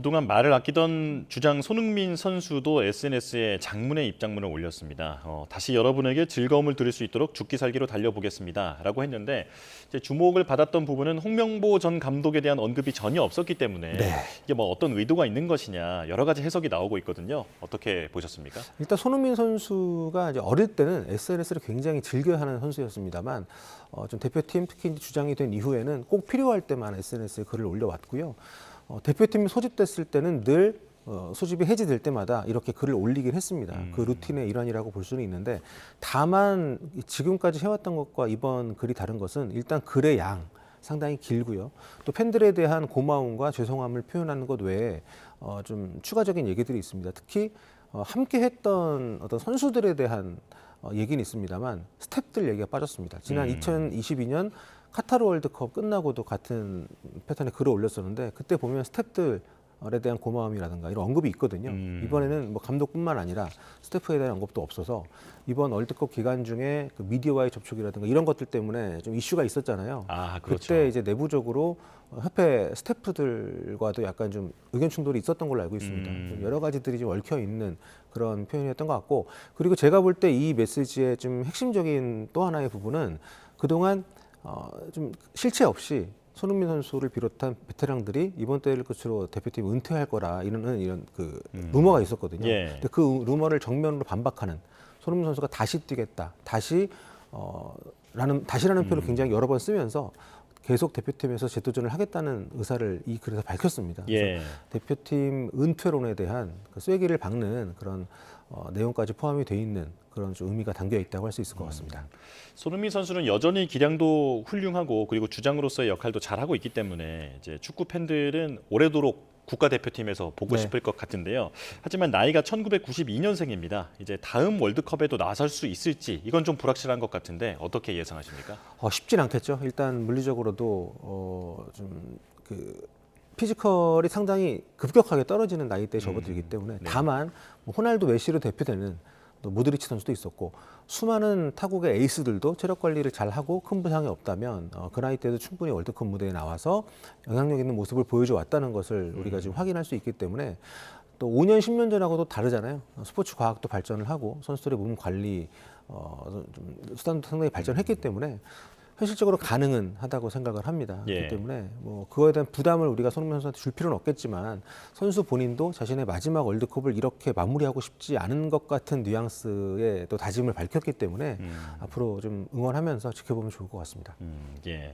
그동안 말을 아끼던 주장 손흥민 선수도 SNS에 장문의 입장문을 올렸습니다. 다시 여러분에게 즐거움을 드릴 수 있도록 죽기 살기로 달려보겠습니다라고 했는데 이제 주목을 받았던 부분은 홍명보 전 감독에 대한 언급이 전혀 없었기 때문에 네. 이게 뭐 어떤 의도가 있는 것이냐 여러 가지 해석이 나오고 있거든요. 어떻게 보셨습니까? 일단 손흥민 선수가 이제 어릴 때는 SNS를 굉장히 즐겨하는 선수였습니다만 좀 대표팀 특히 이제 주장이 된 이후에는 꼭 필요할 때만 SNS에 글을 올려왔고요. 대표팀이 소집됐을 때는 늘 소집이 해지될 때마다 이렇게 글을 올리긴 했습니다. 그 루틴의 일환이라고 볼 수는 있는데 다만 지금까지 해왔던 것과 이번 글이 다른 것은 일단 글의 양 상당히 길고요. 또 팬들에 대한 고마움과 죄송함을 표현하는 것 외에 좀 추가적인 얘기들이 있습니다. 특히 함께 했던 어떤 선수들에 대한 얘기는 있습니다만 스태프들 얘기가 빠졌습니다. 지난 2022년 카타르 월드컵 끝나고도 같은 패턴의 글을 올렸었는데 그때 보면 스태프들에 대한 고마움이라든가 이런 언급이 있거든요. 이번에는 뭐 감독뿐만 아니라 스태프에 대한 언급도 없어서 이번 월드컵 기간 중에 그 미디어와의 접촉이라든가 이런 것들 때문에 좀 이슈가 있었잖아요. 아, 그렇죠. 그때 이제 내부적으로 협회 스태프들과도 약간 좀 의견 충돌이 있었던 걸로 알고 있습니다. 좀 여러 가지들이 좀 얽혀 있는 그런 표현이었던 것 같고, 그리고 제가 볼 때 이 메시지의 좀 핵심적인 또 하나의 부분은 그동안 좀 실체 없이 손흥민 선수를 비롯한 베테랑들이 이번 대회를 끝으로 대표팀 은퇴할 거라 이런 그 루머가 있었거든요. 예. 근데 그 루머를 정면으로 반박하는 손흥민 선수가 다시 뛰겠다, 다시라는 표현을 굉장히 여러 번 쓰면서 계속 대표팀에서 재도전을 하겠다는 의사를 이 글에서 밝혔습니다. 그래서 예. 대표팀 은퇴론에 대한 그 쐐기를 박는 그런 내용까지 포함이 돼 있는 그런 좀 의미가 담겨 있다고 할 수 있을 것 같습니다. 손흥민 선수는 여전히 기량도 훌륭하고 그리고 주장으로서의 역할도 잘하고 있기 때문에 이제 축구 팬들은 오래도록 국가대표팀에서 보고 네. 싶을 것 같은데요. 하지만 나이가 1992년생입니다. 이제 다음 월드컵에도 나설 수 있을지 이건 좀 불확실한 것 같은데 어떻게 예상하십니까? 쉽진 않겠죠. 일단 물리적으로도 좀 그 피지컬이 상당히 급격하게 떨어지는 나이대에 접어들기 때문에 다만 뭐 호날두 메시로 대표되는 또 모드리치 선수도 있었고 수많은 타국의 에이스들도 체력 관리를 잘 하고 큰 부상이 없다면 그 나이 때도 충분히 월드컵 무대에 나와서 영향력 있는 모습을 보여줘 왔다는 것을 우리가 지금 확인할 수 있기 때문에 또 5년, 10년 전하고도 다르잖아요. 스포츠 과학도 발전을 하고 선수들의 몸 관리 좀 수단도 상당히 발전했기 때문에 현실적으로 가능은 하다고 생각을 합니다. 예. 그렇기 때문에 뭐 그거에 대한 부담을 우리가 손흥민 선수한테 줄 필요는 없겠지만 선수 본인도 자신의 마지막 월드컵을 이렇게 마무리하고 싶지 않은 것 같은 뉘앙스의 또 다짐을 밝혔기 때문에 앞으로 좀 응원하면서 지켜보면 좋을 것 같습니다. 예.